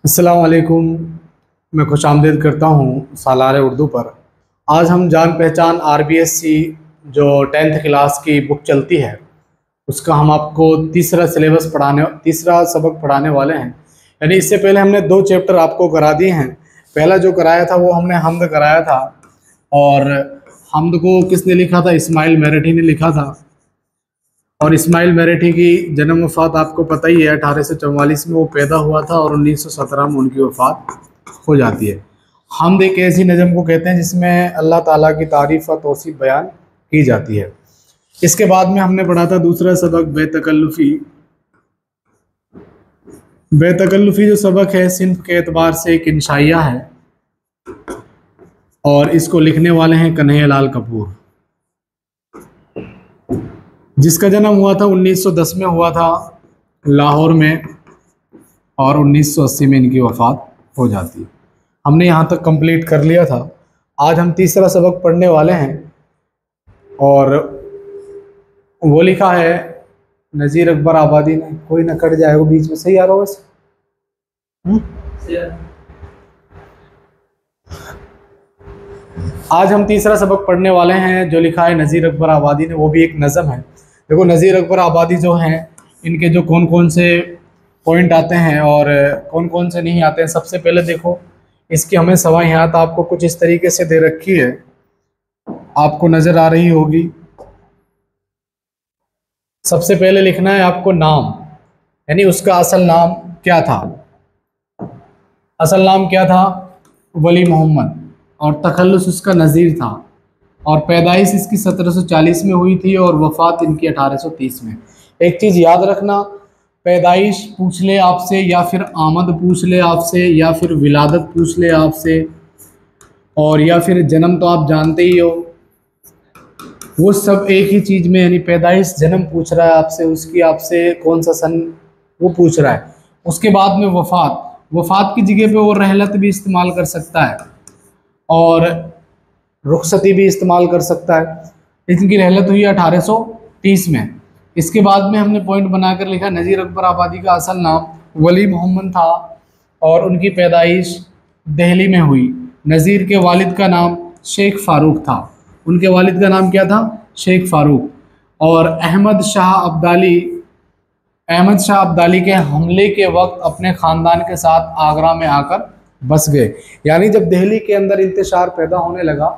अस्सलाम वालेकुम। मैं खुशामदीद करता हूँ सालार उर्दू पर। आज हम जान पहचान आरबीएससी जो 10th क्लास की बुक चलती है उसका हम आपको तीसरा सबक पढ़ाने वाले हैं। यानी इससे पहले हमने 2 चैप्टर आपको करा दिए हैं। पहला जो कराया था वो हमने हमद कराया था, और हमद को किसने लिखा था? इस्माइल मेरठी ने लिखा था। और इस्माइल मेरठी की जन्म वफ़ात आपको पता ही है, 1844 में वो पैदा हुआ था और 1917 में उनकी वफ़ात हो जाती है। हमद एक ऐसी नज़म को कहते हैं जिसमें अल्लाह ताला की तारीफ़ और तौसीफ़ बयान की जाती है। इसके बाद में हमने पढ़ा था दूसरा सबक बेतकल्लुफ़ी। बेतकल्लुफ़ी जो सबक है सिंफ के एतबार से एक इंशाइया है, और इसको लिखने वाले हैं कन्हैया लाल कपूर, जिसका जन्म हुआ था 1910 में हुआ था लाहौर में, और 1980 में इनकी वफ़ात हो जाती है। हमने यहाँ तक कंप्लीट कर लिया था। आज हम तीसरा सबक पढ़ने वाले हैं, और वो लिखा है नज़ीर अकबर आबादी ने। कोई ना कट जाएगा बीच में, सही आ रहा हो वैसे? आज हम तीसरा सबक पढ़ने वाले हैं जो लिखा है नज़ीर अकबर आबादी ने, वो भी एक नज़म है। देखो नज़ीर अकबर आबादी जो हैं इनके जो कौन कौन से पॉइंट आते हैं और कौन कौन से नहीं आते हैं। सबसे पहले देखो इसकी हमें सवाहियात आपको कुछ इस तरीके से दे रखी है, आपको नज़र आ रही होगी। सबसे पहले लिखना है आपको नाम, यानी उसका असल नाम क्या था। असल नाम क्या था? वली मोहम्मद, और तखल्लुस उसका नज़ीर था, और पैदाइश इसकी 1740 में हुई थी और वफ़ात इनकी 1830 में। एक चीज़ याद रखना, पैदाइश पूछ ले आपसे, या फिर आमद पूछ ले आपसे, या फिर विलादत पूछ ले आपसे, और या फिर जन्म तो आप जानते ही हो, वो सब एक ही चीज़ में। यानी पैदाइश जन्म पूछ रहा है आपसे, उसकी आपसे कौन सा सन वो पूछ रहा है। उसके बाद में वफ़ात की जगह पे वो रहलत भी इस्तेमाल कर सकता है और रुखसती भी इस्तेमाल कर सकता है। इनकी रहलत हुई 1830 में। इसके बाद में हमने पॉइंट बनाकर लिखा नज़ीर अकबर आबादी का असल नाम वली मोहम्मद था और उनकी पैदाइश दिल्ली में हुई। नज़ीर के वालिद का नाम शेख फ़ारूक था। उनके वालिद का नाम क्या था? शेख फ़ारूक। और अहमद शाह अब्दाली के हमले के वक्त अपने ख़ानदान के साथ आगरा में आकर बस गए। यानी जब दिल्ली के अंदर इंतशार पैदा होने लगा,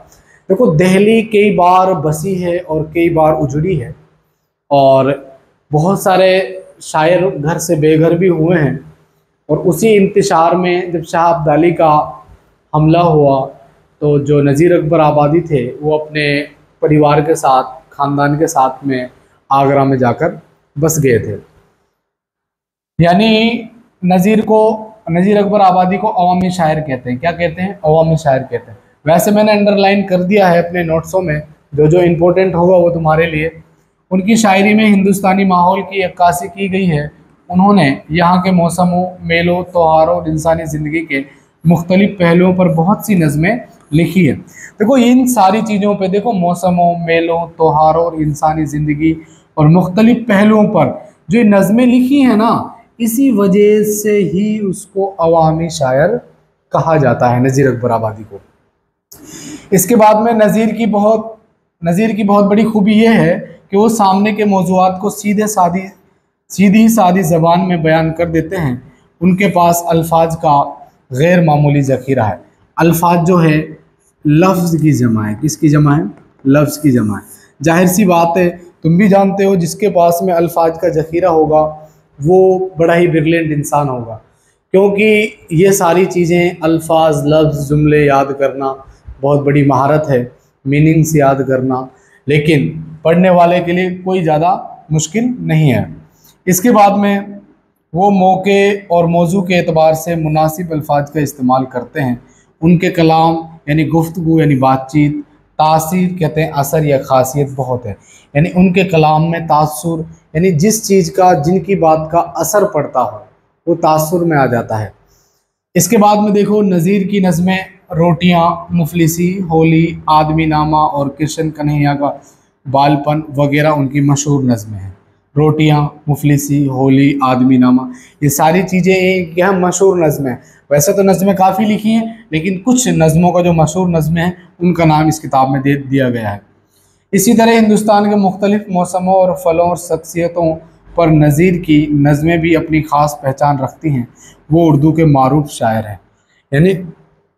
देखो दिल्ली कई बार बसी है और कई बार उजड़ी है, और बहुत सारे शायर घर से बेघर भी हुए हैं। और उसी इंतशार में जब शाह अब्दाली का हमला हुआ तो जो नज़ीर अकबर आबादी थे वो अपने परिवार के साथ, ख़ानदान के साथ में आगरा में जाकर बस गए थे। यानी नज़ीर अकबर आबादी को अवामी शायर कहते हैं। क्या कहते हैं? अवामी शायर कहते हैं। वैसे मैंने अंडरलाइन कर दिया है अपने नोट्सों में, जो जो इम्पोर्टेंट होगा वो तुम्हारे लिए। उनकी शायरी में हिंदुस्तानी माहौल की अक्कासी की गई है। उन्होंने यहाँ के मौसमों, मेलों, त्योहारों और इंसानी ज़िंदगी के मुख्तलिफ़ पहलुओं पर बहुत सी नज़में लिखी है। देखो इन सारी चीज़ों पे देखो, मौसमों, मेलों, त्योहारों और इंसानी ज़िंदगी और मुख्तलिफ़ पहलुओं पर जो ये नज़में लिखी हैं ना, इसी वजह से ही उसको अवामी शायर कहा जाता है, नज़ीर अकबर आबादी को। इसके बाद में नज़ीर की बहुत बड़ी खूबी ये है कि वो सामने के मौज़ूआत को सीधी सादी ज़बान में बयान कर देते हैं। उनके पास अल्फाज का गैर मामूली ज़ख़ीरा है। अल्फाज जो है लफ्ज़ की जमा है। किसकी जमा है? लफ्ज़ की जमा है। जाहिर सी बात है, तुम भी जानते हो जिसके पास में अल्फाज का ज़ख़ीरा होगा वो बड़ा ही ब्रिलियंट इंसान होगा, क्योंकि ये सारी चीज़ें अल्फाज, लफ्ज़, जुमले याद करना बहुत बड़ी महारत है, मीनिंग्स याद करना, लेकिन पढ़ने वाले के लिए कोई ज़्यादा मुश्किल नहीं है। इसके बाद में वो मौके और मौजू के एतबार से मुनासिब अल्फाज का इस्तेमाल करते हैं। उनके कलाम यानी गुफ्तगू यानी बातचीत, तासीर कहते हैं असर या ख़ासियत बहुत है। यानी उनके कलाम में तासुर यानी जिस चीज़ का, जिनकी बात का असर पड़ता हो वो तासुर में आ जाता है। इसके बाद में देखो नज़ीर की नज़में रोटियां, मुफलिसी, होली, आदमी नामा और कृष्ण कन्हैया का बालपन वगैरह उनकी मशहूर नज़में हैं। रोटियां, मुफलिसी, होली, आदमी नामा, ये सारी चीज़ें एक क्या मशहूर नज़्म है। वैसे तो नज़में काफ़ी लिखी हैं, लेकिन कुछ नज़मों का जो मशहूर नज़में हैं उनका नाम इस किताब में दे दिया गया है। इसी तरह हिंदुस्तान के मुख्तलिफ मौसमों और फलों और शख्सियतों पर नज़ीर की नज़में भी अपनी ख़ास पहचान रखती हैं। वो उर्दू के मारूफ शायर हैं, यानी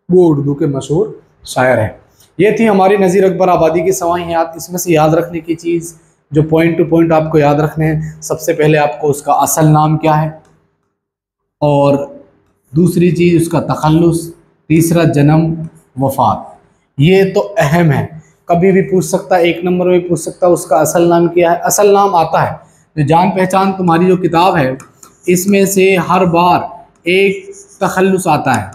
वो उर्दू के मशहूर शायर हैं। ये थी हमारी नज़ीर अकबर आबादी की सवाहियात। इसमें से याद रखने की चीज़ जो पॉइंट टू पॉइंट आपको याद रखने हैं, सबसे पहले आपको उसका असल नाम क्या है, और दूसरी चीज़ उसका तखल्लुस, तीसरा जन्म, वफ़ात। ये तो अहम है, कभी भी पूछ सकता है, एक नंबर में पूछ सकता है उसका असल नाम क्या है। असल नाम आता है, जो जान पहचान तुम्हारी जो किताब है इसमें से हर बार एक तखल्लुस आता है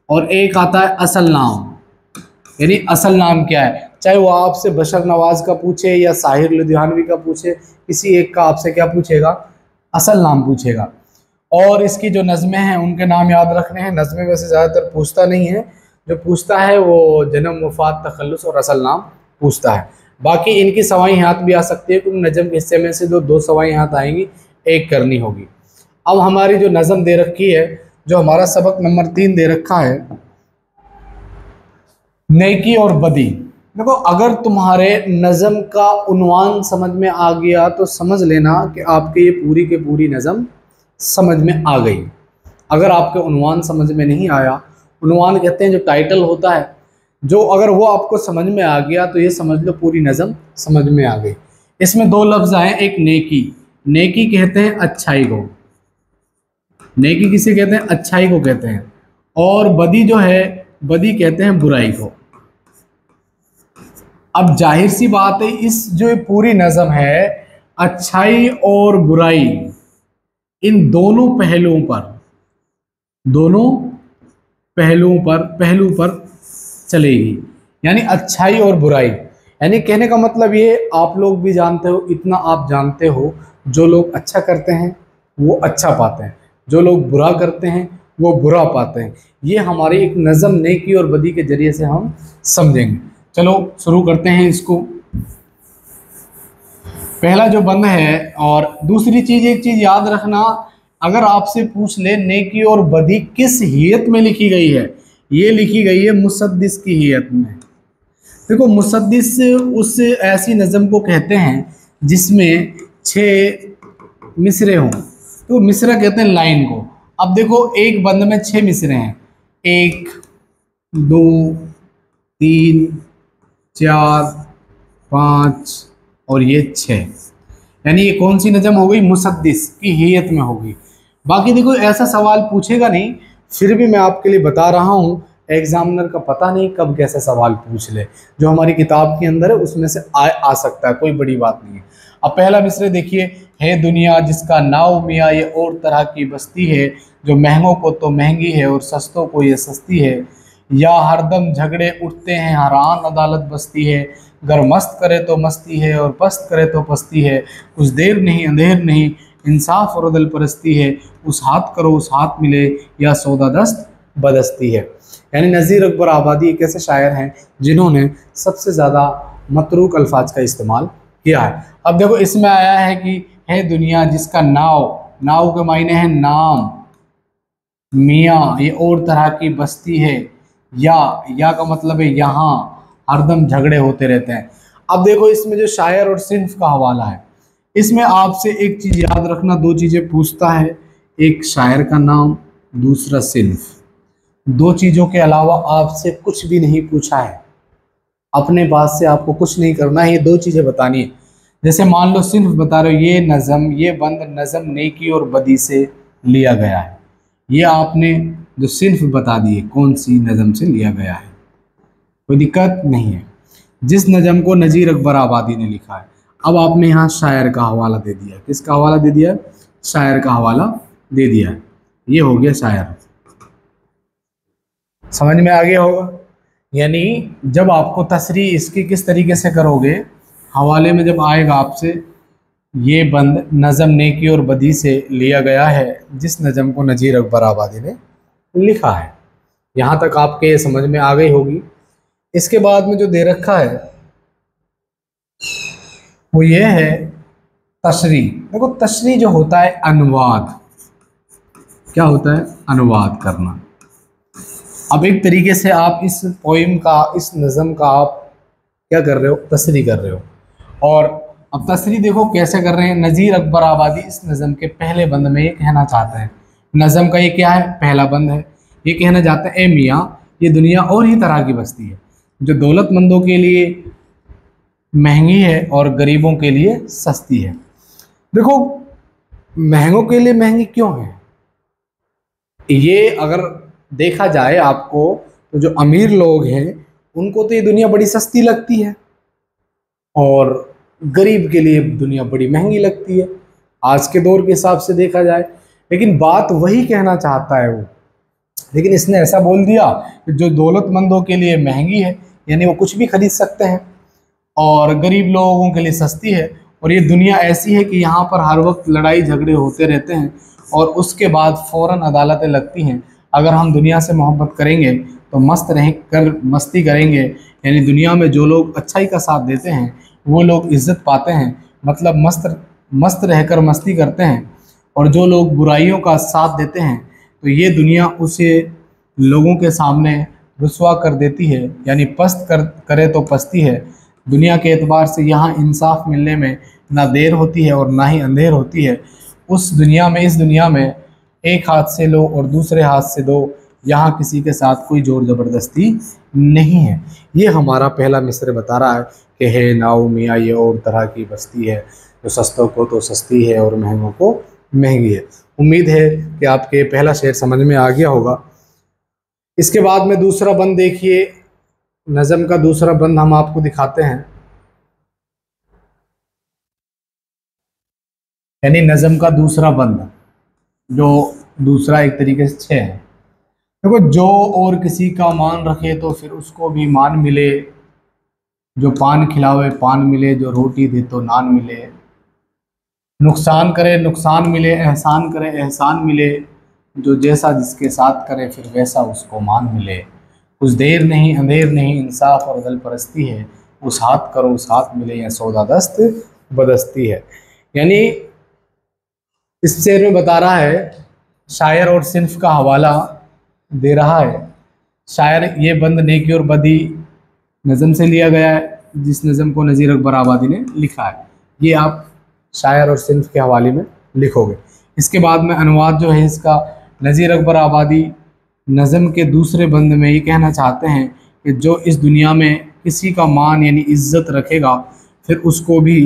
और एक आता है असल नाम, यानी असल नाम क्या है। चाहे वो आपसे बशर नवाज का पूछे या साहिर लुधियानवी का पूछे, किसी एक का आपसे क्या पूछेगा, असल नाम पूछेगा। और इसकी जो नज़में हैं उनके नाम याद रखने हैं। नज़में वैसे ज़्यादातर पूछता नहीं है, जो पूछता है वो जन्म, वफ़ात, तखल्लुस और असल नाम पूछता है। बाकी इनकी सवाहियात भी आ सकती है, क्योंकि नज़म के हिस्से में से जो दो सवाहियात आएंगी एक करनी होगी। अब हमारी जो नज़म दे रखी है, जो हमारा सबक नंबर 3 दे रखा है, नेकी और बदी। देखो, अगर तुम्हारे नज़म का उन्वान समझ में आ गया तो समझ लेना कि आपके ये पूरी के पूरी नज़म समझ में आ गई। अगर आपके उन्वान समझ में नहीं आया, उन्वान कहते हैं जो टाइटल होता है, जो अगर वो आपको समझ में आ गया तो ये समझ लो पूरी नज़म समझ में आ गई। इसमें दो लफ्ज़ आए, एक नेकी। नेकी कहते हैं अच्छाई को, नेकी किसे कहते हैं, अच्छाई को कहते हैं। और बदी जो है, बदी कहते हैं बुराई को। अब जाहिर सी बात है, इस जो ये पूरी नज़म है, अच्छाई और बुराई इन दोनों पहलुओं पर, दोनों पहलू पर चलेगी, यानी अच्छाई और बुराई। यानी कहने का मतलब ये, आप लोग भी जानते हो, इतना आप जानते हो, जो लोग अच्छा करते हैं वो अच्छा पाते हैं, जो लोग बुरा करते हैं वो बुरा पाते हैं। ये हमारी एक नज़म नेकी और बदी के जरिए से हम समझेंगे। चलो शुरू करते हैं इसको। पहला जो बंद है, और दूसरी चीज़, एक चीज़ याद रखना, अगर आपसे पूछ ले नेकी और बदी किस हियत में लिखी गई है, ये लिखी गई है मुसद्दिस की हियत में। देखो, मुसद्दिस उस ऐसी नज़म को कहते हैं जिसमें 6 मिसरे हों, तो मिसरा कहते हैं लाइन को। अब देखो, एक बंद में 6 मिसरे हैं, 1 2 3 4 5 और ये 6, यानी ये कौन सी नज़म हो गई, मुसद्दिस की हियत में होगी। बाकी देखो, ऐसा सवाल पूछेगा नहीं, फिर भी मैं आपके लिए बता रहा हूँ, एग्जामिनर का पता नहीं कब कैसे सवाल पूछ ले। जो हमारी किताब के अंदर है उसमें से आ सकता है, कोई बड़ी बात नहीं है। अब पहला मिसरे देखिए, है दुनिया जिसका नाव मियाँ ये और तरह की बस्ती है, जो महंगों को तो महंगी है और सस्तों को ये सस्ती है, या हरदम झगड़े उठते हैं हैरान अदालत बसती है, गर मस्त करे तो मस्ती है और पस्त करे तो पस्ती है, कुछ देर नहीं अंधेर नहीं इंसाफ और अदल परस्ती है, उस हाथ करो उस हाथ मिले या सौदा दस्त बदस्ती है। यानी नज़ीर अकबर आबादी एक ऐसे शायर हैं जिन्होंने सबसे ज़्यादा मतरूक अल्फाज का इस्तेमाल किया है। अब देखो, इसमें आया है कि है दुनिया जिसका नाव, नाव के मायने हैं नाम, मियाँ ये और तरह की बस्ती है, या का मतलब है यहाँ हरदम झगड़े होते रहते हैं। अब देखो, इसमें जो शायर और सिन्फ का हवाला है, इसमें आपसे एक चीज़ याद रखना, दो चीज़ें पूछता है, एक शायर का नाम, दूसरा सिन्फ। दो चीज़ों के अलावा आपसे कुछ भी नहीं पूछा है, अपने बात से आपको कुछ नहीं करना है, ये दो चीज़ें बतानी है। जैसे मान लो सिन्फ बता रहे हो, ये नज़म, ये बंद नज़म नेकी और बदी से लिया गया है, ये आपने जो सिन्फ बता दिए कौन सी नज़म से लिया गया है, कोई दिक्कत नहीं है। जिस नज़म को नज़ीर अकबर आबादी ने लिखा है। अब आपने यहाँ शायर का हवाला दे दिया, किसका हवाला दे दिया, शायर का हवाला दे दिया है, ये हो गया शायर। समझ में आ गया होगा। यानी जब आपको तसरी इसकी किस तरीके से करोगे, हवाले में जब आएगा आपसे, ये बंद नज़म नेकी और बदी से लिया गया है जिस नज़म को नज़ीर अकबर आबादी ने लिखा है, यहाँ तक आपके ये समझ में आ गई होगी। इसके बाद में जो दे रखा है वो ये है तशरी, देखो तशरी जो होता है अनुवाद, क्या होता है, अनुवाद करना। अब एक तरीके से आप इस पोइम का, इस नज़म का आप क्या कर रहे हो, तशरी कर रहे हो। और अब तशरी देखो कैसे कर रहे हैं, नज़ीर अकबर आबादी इस नज़म के पहले बंद में ये कहना चाहते हैं, नज़म का ये क्या है, पहला बंद है, ये कहना चाहते हैं, ए मियाँ ये दुनिया और ही तरह की बस्ती है, जो दौलतमंदों के लिए महंगी है और गरीबों के लिए सस्ती है। देखो महंगों के लिए महंगी क्यों है, ये अगर देखा जाए आपको, तो जो अमीर लोग हैं उनको तो ये दुनिया बड़ी सस्ती लगती है और गरीब के लिए दुनिया बड़ी महंगी लगती है, आज के दौर के हिसाब से देखा जाए। लेकिन बात वही कहना चाहता है वो, लेकिन इसने ऐसा बोल दिया कि जो दौलतमंदों के लिए महंगी है, यानी वो कुछ भी खरीद सकते हैं, और गरीब लोगों के लिए सस्ती है। और ये दुनिया ऐसी है कि यहाँ पर हर वक्त लड़ाई झगड़े होते रहते हैं और उसके बाद फ़ौरन अदालतें लगती हैं। अगर हम दुनिया से मोहब्बत करेंगे तो मस्त रह कर मस्ती करेंगे, यानी दुनिया में जो लोग अच्छाई का साथ देते हैं वो लोग इज़्ज़त पाते हैं, मतलब मस्त मस्त रहकर मस्ती करते हैं, और जो लोग बुराइयों का साथ देते हैं तो ये दुनिया उसे लोगों के सामने रुस्वा कर देती है, यानी पस्त करे तो पस्ती है। दुनिया के एतबार से यहाँ इंसाफ मिलने में ना देर होती है और ना ही अंधेर होती है। उस दुनिया में, इस दुनिया में एक हाथ से लो और दूसरे हाथ से दो, यहाँ किसी के साथ कोई जोर ज़बरदस्ती नहीं है। ये हमारा पहला मिसरे बता रहा है कि है नाउ मियाँ ये और तरह की बस्ती है, जो सस्तों को तो सस्ती है और महंगों को महंगी है। उम्मीद है कि आपके पहला शेर समझ में आ गया होगा। इसके बाद में दूसरा बंद देखिए, नज़म का दूसरा बंद हम आपको दिखाते हैं, यानी नज़म का दूसरा बंद, जो दूसरा एक तरीके से छः है। देखो, जो और किसी का मान रखे तो फिर उसको भी मान मिले, जो पान खिलावे पान मिले, जो रोटी दे तो नान मिले, नुकसान करे नुकसान मिले, एहसान करे एहसान मिले, जो जैसा जिसके साथ करे फिर वैसा उसको मान मिले, कुछ देर नहीं अंधेर नहीं इंसाफ और दल परस्ती है, उस हाथ करो उस हाथ मिले या सौदा दस्त बदस्ती है। यानी इस शेर में बता रहा है, शायर और सिन्फ का हवाला दे रहा है। शायर, ये बंद नेकी और बदी नज़म से लिया गया है, जिस नज़म को नज़ीर अकबर आबादी ने लिखा है। ये आप शायर और सिन्फ के हवाले में लिखोगे। इसके बाद में अनुवाद जो है इसका, नज़ीर अकबर आबादी नज़म के दूसरे बंद में ये कहना चाहते हैं कि जो इस दुनिया में किसी का मान यानी इज़्ज़त रखेगा फिर उसको भी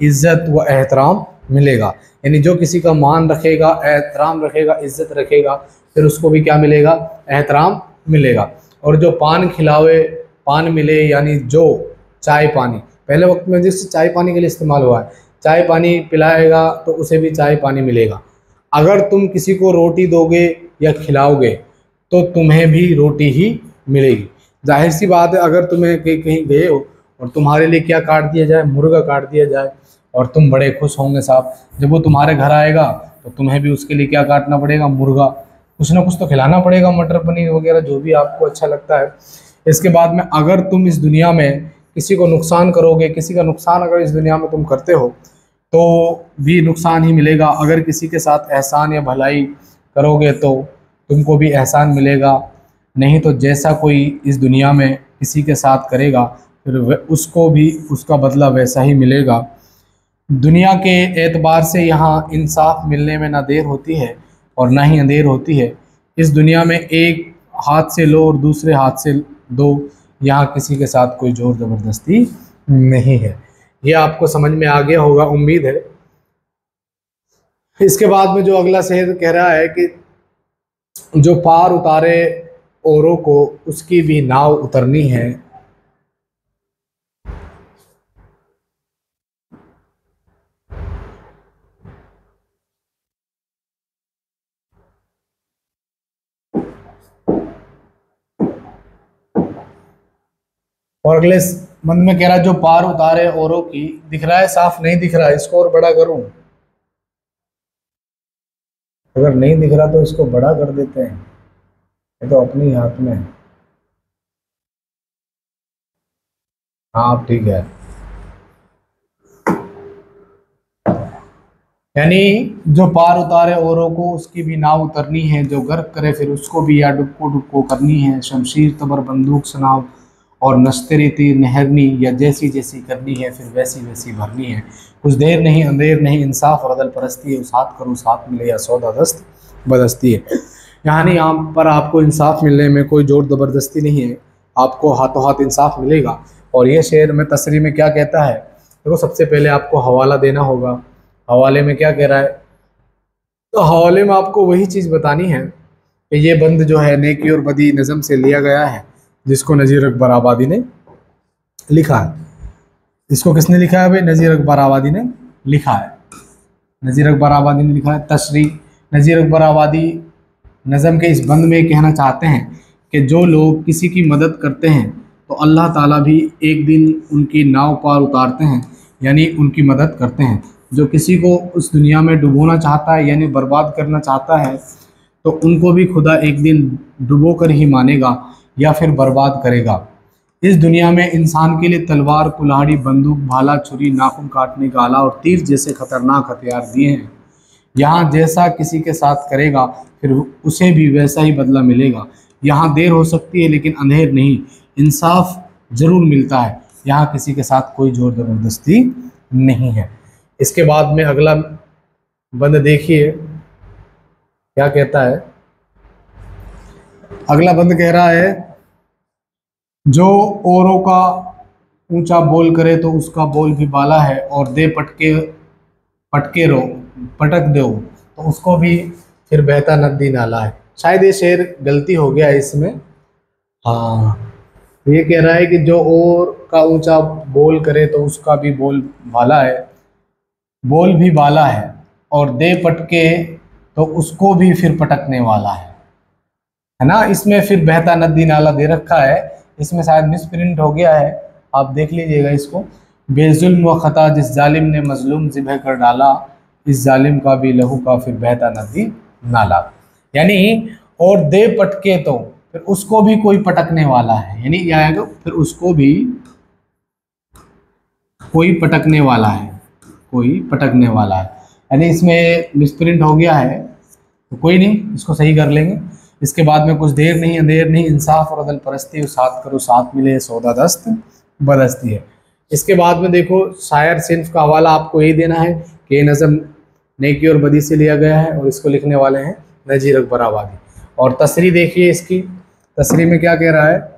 इज़्ज़त व एहतराम मिलेगा। यानी जो किसी का मान रखेगा, एहतराम रखेगा, इज़्ज़त रखेगा, फिर उसको भी क्या मिलेगा, एहतराम मिलेगा। और जो पान खिलावे पान मिले, यानी जो चाय पानी, पहले वक्त में जिस चाय पानी के लिए इस्तेमाल हुआ है, चाय पानी पिलाएगा तो उसे भी चाय पानी मिलेगा। अगर तुम किसी को रोटी दोगे या खिलाओगे तो तुम्हें भी रोटी ही मिलेगी। जाहिर सी बात है, अगर तुम्हें कहीं गए हो और तुम्हारे लिए क्या काट दिया जाए, मुर्गा काट दिया जाए, और तुम बड़े खुश होंगे साहब। जब वो तुम्हारे घर आएगा तो तुम्हें भी उसके लिए क्या काटना पड़ेगा, मुर्गा, कुछ ना कुछ तो खिलाना पड़ेगा, मटर पनीर वगैरह जो भी आपको अच्छा लगता है। इसके बाद में अगर तुम इस दुनिया में किसी को नुकसान करोगे, किसी का नुकसान अगर इस दुनिया में तुम करते हो तो भी नुकसान ही मिलेगा। अगर किसी के साथ एहसान या भलाई करोगे तो तुमको भी एहसान मिलेगा। नहीं तो जैसा कोई इस दुनिया में किसी के साथ करेगा फिर उसको भी उसका बदला वैसा ही मिलेगा। दुनिया के एतबार से यहाँ इंसाफ मिलने में ना देर होती है और ना ही अंधेर होती है। इस दुनिया में एक हाथ से लो और दूसरे हाथ से दो, यहाँ किसी के साथ कोई जोर ज़बरदस्ती नहीं है। ये आपको समझ में आ गया होगा, उम्मीद है। इसके बाद में जो अगला शेर कह रहा है कि जो पार उतारे औरों को उसकी भी नाव उतरनी है। और अगले मंद में कह रहा है, जो पार उतारे औरों की, दिख रहा है साफ नहीं दिख रहा है, इसको और बड़ा करूं? अगर नहीं दिख रहा तो इसको बड़ा कर देते हैं, ये तो अपने ही हाथ में है। हाँ ठीक है। यानी जो पार उतारे औरों को उसकी भी नाव उतरनी है, जो गर्क करे फिर उसको भी या डुबको डुबको करनी है। शमशीर तबर बंदूक सनाव और नश्तरी तीर नहरनी, या जैसी जैसी करनी है फिर वैसी वैसी भरनी है। कुछ देर नहीं अंधेर नहीं इंसाफ और अदल परस्ती है, उस हाथ करो साथ मिले या सौदा दस्त बदस्ती है। यानी यहाँ पर आपको इंसाफ मिलने में कोई जोर ज़बरदस्ती नहीं है, आपको हाथों हाथ इंसाफ मिलेगा। और ये शेर में तसरी में क्या कहता है, देखो सबसे पहले आपको हवाला देना होगा। हवाले में क्या कह रहा है, तो हवाले में आपको वही चीज़ बतानी है कि ये बंद जो है नेकी और बदी नज़म से लिया गया है, जिसको नज़ीर अकबर आबादी ने लिखा है। इसको किसने लिखा है भाई, नज़ीर अकबर आबादी ने लिखा है। नज़ीर अकबर आबादी ने लिखा है। तशरी, नज़ीर अकबर आबादी नज़म के इस बंद में कहना चाहते हैं कि जो लोग किसी की मदद करते हैं तो अल्लाह ताला भी एक दिन उनकी नाव पार उतारते हैं, यानी उनकी मदद करते हैं। जो किसी को उस दुनिया में डुबोना चाहता है यानी बर्बाद करना चाहता है, तो उनको भी खुदा एक दिन डुबो कर ही मानेगा या फिर बर्बाद करेगा। इस दुनिया में इंसान के लिए तलवार, कुल्हाड़ी, बंदूक, भाला, छुरी, नाखून काटने का आला और तीर जैसे खतरनाक हथियार दिए हैं। यहाँ जैसा किसी के साथ करेगा फिर उसे भी वैसा ही बदला मिलेगा। यहाँ देर हो सकती है लेकिन अंधेर नहीं, इंसाफ ज़रूर मिलता है। यहाँ किसी के साथ कोई जोर ज़बरदस्ती नहीं है। इसके बाद में अगला बंद देखिए क्या कहता है। अगला बंद कह रहा है, जो औरों का ऊंचा बोल करे तो उसका बोल भी बाला है, और दे पटके रो पटक दो तो उसको भी फिर बहता नदी नाला है। शायद ये शेर गलती हो गया है इसमें। हाँ, ये कह रहा है कि जो और का ऊंचा बोल करे तो उसका भी बोल भी बाला है, और दे पटके तो उसको भी फिर पटकने वाला है ना। इसमें फिर बहता नदी नाला दे रखा है, इसमें शायद मिस प्रिंट हो गया है, आप देख लीजिएगा इसको। बेजुल्म व खता जिस जालिम ने मजलूम ज़िबह कर डाला, इस जालिम का भी लहू का फिर बहता नदी नाला। यानी और दे पटके तो फिर उसको भी कोई पटकने वाला है, यानी क्या आएगा, फिर उसको भी कोई पटकने वाला है, कोई पटकने वाला है। यानी इसमें मिसप्रिंट हो गया है, तो कोई नहीं, इसको सही कर लेंगे। इसके बाद में कुछ देर नहीं अंधेर नहीं इंसाफ और अदल परस्ती, उस हाथ करो साथ मिले सौदा दस्त बदस्ती है। इसके बाद में देखो शायर सिर्फ का हवाला आपको यही देना है कि ये नज़म नेकी और बदी से लिया गया है और इसको लिखने वाले हैं नज़ीर अकबर आबादी। और तसरी देखिए इसकी, तसरी में क्या कह रहा है।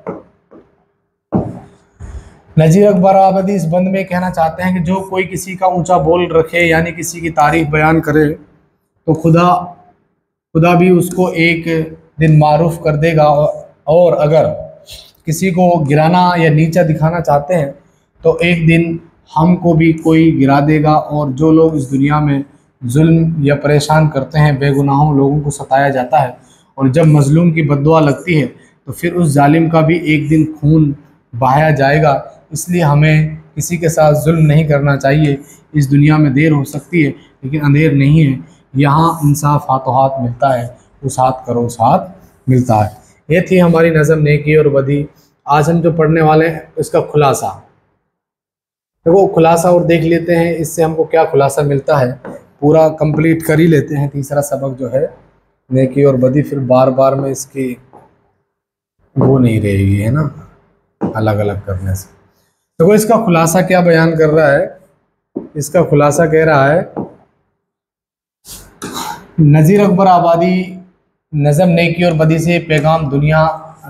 नज़ीर अकबर आबादी इस बंद में कहना चाहते हैं कि जो कोई किसी का ऊंचा बोल रखे यानी किसी की तारीफ बयान करे तो खुदा भी उसको एक दिन मारूफ कर देगा, और अगर किसी को गिराना या नीचा दिखाना चाहते हैं तो एक दिन हमको भी कोई गिरा देगा। और जो लोग इस दुनिया में जुल्म या परेशान करते हैं, बेगुनाहों लोगों को सताया जाता है, और जब मजलूम की बद्दुआ लगती है तो फिर उस जालिम का भी एक दिन खून बहाया जाएगा। इसलिए हमें किसी के साथ जुल्म नहीं करना चाहिए। इस दुनिया में देर हो सकती है लेकिन अंधेर नहीं है, यहाँ इंसाफ हाथों हाथ मिलता है, उस हाथ करो उस हाथ मिलता है। ये थी हमारी नज़म नेकी और बदी। आज हम जो पढ़ने वाले हैं इसका खुलासा, देखो खुलासा और देख लेते हैं इससे हमको क्या खुलासा मिलता है, पूरा कंप्लीट कर ही लेते हैं। तीसरा सबक जो है नेकी और बदी, फिर बार बार में इसकी वो नहीं रहेगी, है ना, अलग अलग करने से। देखो इसका खुलासा क्या बयान कर रहा है, इसका खुलासा कह रहा है नज़ीर अकबर आबादी नज़म नेकी और बदी से पैगाम दुनिया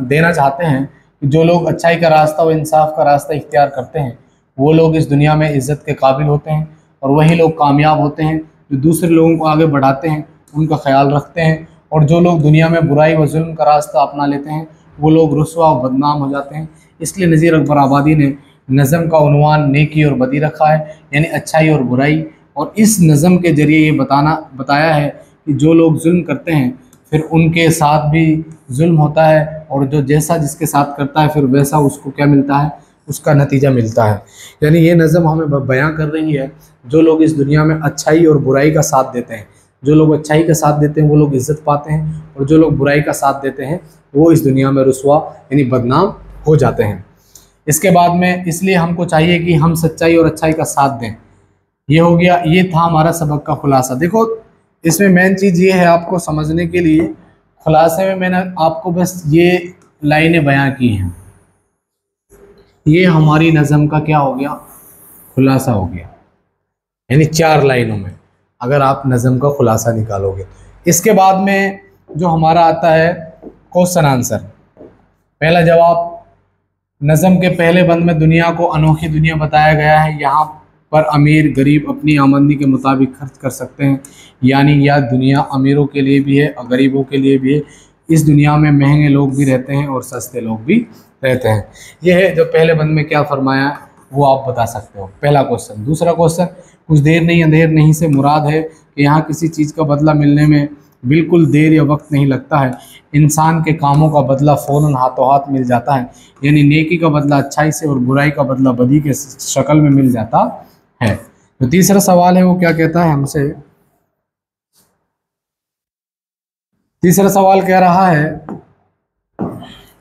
देना चाहते हैं कि जो लोग अच्छाई का रास्ता व इंसाफ का रास्ता इख्तियार करते हैं वो लोग इस दुनिया में इज़्ज़त के काबिल होते हैं, और वही लोग कामयाब होते हैं जो दूसरे लोगों को आगे बढ़ाते हैं, उनका ख्याल रखते हैं। और जो लोग दुनिया में बुराई व जुल्म का रास्ता अपना लेते हैं वो लोग रुस्वा व बदनाम हो जाते हैं। इसलिए नज़ीर अकबर आबादी ने नज़म का उन्वान नेकी और बदी रखा है, यानी अच्छाई और बुराई। और इस नज़म के ज़रिए ये बताया है कि जो लोग जुल्म करते हैं फिर उनके साथ भी जुल्म होता है, और जो जैसा जिसके साथ करता है फिर वैसा उसको क्या मिलता है, उसका नतीजा मिलता है। यानी ये नज़म हमें बयां कर रही है जो लोग इस दुनिया में अच्छाई और बुराई का साथ देते हैं, जो लोग अच्छाई का साथ देते हैं वो लोग इज़्ज़त पाते हैं, और जो लोग बुराई का साथ देते हैं वो इस दुनिया में रुस्वा यानी बदनाम हो जाते हैं। इसके बाद में इसलिए हमको चाहिए कि हम सच्चाई और अच्छाई का साथ दें, ये हो गया, ये था हमारा सबक का खुलासा। देखो इसमें मेन चीज़ ये है आपको समझने के लिए, खुलासे में मैंने आपको बस ये लाइनें बयां की हैं, ये हमारी नज़म का क्या हो गया, खुलासा हो गया। यानी 4 लाइनों में अगर आप नज़म का खुलासा निकालोगे। इसके बाद में जो हमारा आता है क्वेश्चन आंसर, पहला जवाब, नज़म के पहले बंद में दुनिया को अनोखी दुनिया बताया गया है। यहाँ पर अमीर गरीब अपनी आमदनी के मुताबिक खर्च कर सकते हैं, यानी यह दुनिया अमीरों के लिए भी है और गरीबों के लिए भी है। इस दुनिया में महंगे लोग भी रहते हैं और सस्ते लोग भी रहते हैं। यह है जो पहले बंद में क्या फरमाया वो आप बता सकते हो, पहला क्वेश्चन। दूसरा क्वेश्चन, कुछ देर नहीं अंधेर नहीं से मुराद है कि यहाँ किसी चीज़ का बदला मिलने में बिल्कुल देर या वक्त नहीं लगता है। इंसान के कामों का बदला फ़ौरन हाथों हाथ मिल जाता है, यानी नेकी का बदला अच्छाई से और बुराई का बदला बदी के शक्ल में मिल जाता है। तो तीसरा सवाल है वो क्या कहता है हमसे, तीसरा सवाल कह रहा है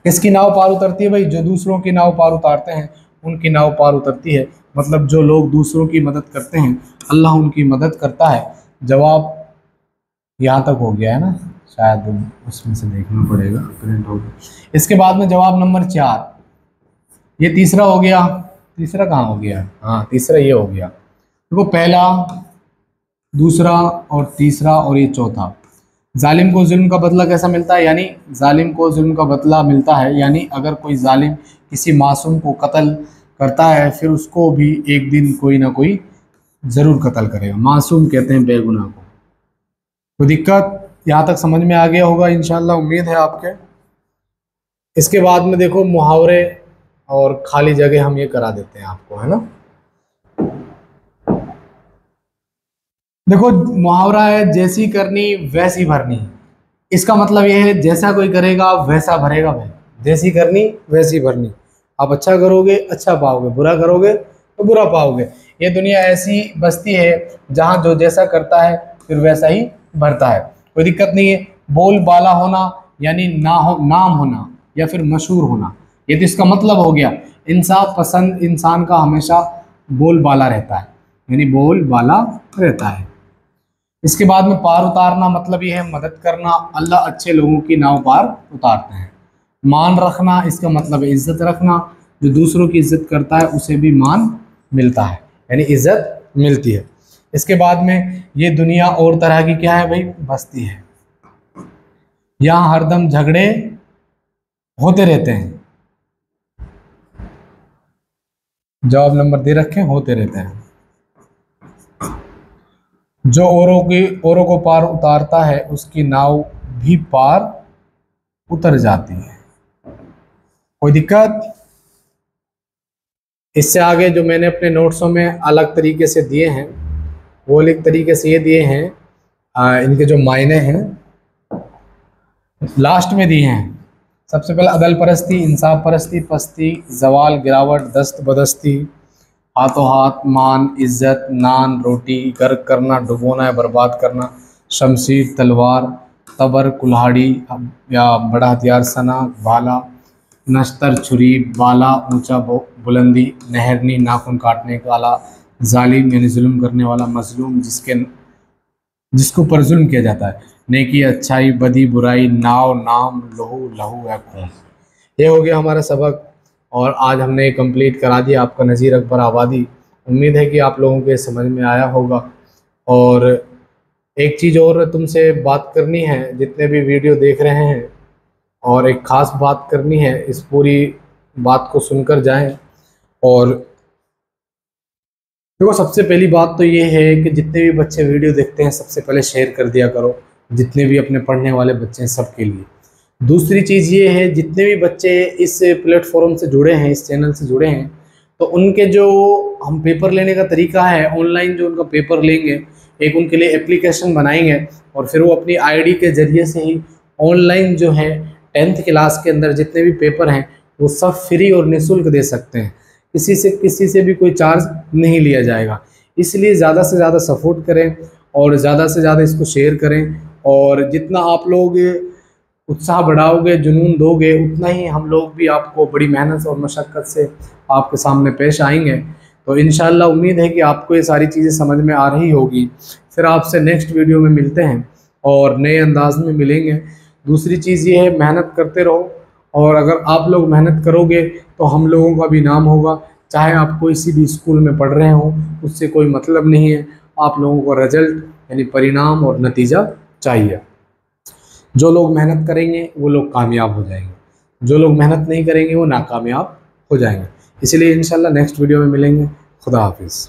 इसकी नाव पार उतरती है। भाई जो दूसरों की नाव पार उतारते हैं उनकी नाव पार उतरती है, मतलब जो लोग दूसरों की मदद करते हैं अल्लाह उनकी मदद करता है। जवाब यहाँ तक हो गया है ना, शायद उसमें से देखना पड़ेगा, प्रिंट हो गया। इसके बाद में जवाब नंबर 4, ये तीसरा हो गया। तीसरा कहाँ हो गया, हाँ तीसरा ये हो गया। देखो पहला, दूसरा और तीसरा और ये चौथा। जालिम को जुल्म का बदला कैसा मिलता है, यानी जालिम को जुल्म का बदला मिलता है, यानी अगर कोई जालिम किसी मासूम को कत्ल करता है फिर उसको भी एक दिन कोई ना कोई ज़रूर कत्ल करेगा। मासूम कहते हैं बेगुनाह को। कोई दिक्कत यहाँ तक समझ में आ गया होगा इंशाल्लाह, उम्मीद है आपके। इसके बाद में देखो मुहावरे और खाली जगह हम ये करा देते हैं आपको, है ना। देखो मुहावरा है जैसी करनी वैसी भरनी, इसका मतलब ये है जैसा कोई करेगा वैसा भरेगा भाई, जैसी करनी वैसी भरनी। आप अच्छा करोगे अच्छा पाओगे, बुरा करोगे तो बुरा पाओगे। ये दुनिया ऐसी बस्ती है जहाँ जो जैसा करता है फिर वैसा ही भरता है, कोई दिक्कत नहीं है। बोल बाला होना यानी नाम होना या फिर मशहूर होना, ये तो इसका मतलब हो गया। इंसाफ पसंद इंसान का हमेशा बोल बाला रहता है, यानी बोल बाला रहता है। इसके बाद में पार उतारना, मतलब ये है मदद करना, अल्लाह अच्छे लोगों की नाव पार उतारते हैं। मान रखना, इसका मतलब है इज्जत रखना, जो दूसरों की इज्जत करता है उसे भी मान मिलता है, यानी इज्जत मिलती है। इसके बाद में ये दुनिया और तरह की क्या है भाई, बस्ती है, यहाँ हरदम झगड़े होते रहते हैं। जवाब नंबर दे रखे, होते रहते हैं। जो औरों को पार उतारता है उसकी नाव भी पार उतर जाती है। कोई दिक्कत। इससे आगे जो मैंने अपने नोट्सों में अलग तरीके से दिए हैं वो अलग तरीके से ये दिए हैं, इनके जो मायने हैं लास्ट में दिए हैं। सबसे पहले अदल परस्ती, इंसाफ परस्ती, पस्ती, जवाल, गिरावट, दस्त बदस्ती, हाथों हाथ, मान, इज्जत, नान, रोटी, गर्क करना, डुबोना या बर्बाद करना, शमशीर, तलवार, तबर, कुल्हाड़ी या बड़ा हथियार, सना, भाला, नश्तर, छुरी, बाला, ऊंचा बुलंदी, नहरनी, नाखून काटने वाला, जालिम यानी जुल्म करने वाला, मजलूम जिसको पर जुल्म किया जाता है, नेकी अच्छाई, बदी बुराई, नाव नाम, लहू लहू या खून। ये हो गया हमारा सबक और आज हमने कंप्लीट करा दिया आपका नज़ीर अकबर आबादी। उम्मीद है कि आप लोगों के समझ में आया होगा। और एक चीज़ और तुमसे बात करनी है, जितने भी वीडियो देख रहे हैं, और एक ख़ास बात करनी है, इस पूरी बात को सुनकर जाएं। और देखो सबसे पहली बात तो ये है कि जितने भी बच्चे वीडियो देखते हैं सबसे पहले शेयर कर दिया करो, जितने भी अपने पढ़ने वाले बच्चे हैं सबके लिए। दूसरी चीज़ ये है, जितने भी बच्चे इस प्लेटफॉर्म से जुड़े हैं, इस चैनल से जुड़े हैं, तो उनके जो हम पेपर लेने का तरीका है, ऑनलाइन जो उनका पेपर लेंगे, एक उनके लिए एप्लीकेशन बनाएंगे और फिर वो अपनी आईडी के ज़रिए से ही ऑनलाइन जो है 10th क्लास के अंदर जितने भी पेपर हैं वो सब फ्री और निःशुल्क दे सकते हैं। किसी से भी कोई चार्ज नहीं लिया जाएगा। इसलिए ज़्यादा से ज़्यादा सपोर्ट करें और ज़्यादा से ज़्यादा इसको शेयर करें। और जितना आप लोग उत्साह बढ़ाओगे, जुनून दोगे, उतना ही हम लोग भी आपको बड़ी मेहनत और मशक्क़त से आपके सामने पेश आएंगे। तो इंशाल्लाह उम्मीद है कि आपको ये सारी चीज़ें समझ में आ रही होगी। फिर आपसे नेक्स्ट वीडियो में मिलते हैं और नए अंदाज में मिलेंगे। दूसरी चीज़ ये है, मेहनत करते रहो, और अगर आप लोग मेहनत करोगे तो हम लोगों का भी नाम होगा। चाहे आप किसी भी स्कूल में पढ़ रहे हो, उससे कोई मतलब नहीं है, आप लोगों को रिजल्ट यानी परिणाम और नतीजा चाहिए। जो लोग मेहनत करेंगे वो लोग कामयाब हो जाएंगे, जो लोग मेहनत नहीं करेंगे वो नाकामयाब हो जाएंगे। इसलिए इंशाल्लाह नेक्स्ट वीडियो में मिलेंगे। खुदा हाफिज़।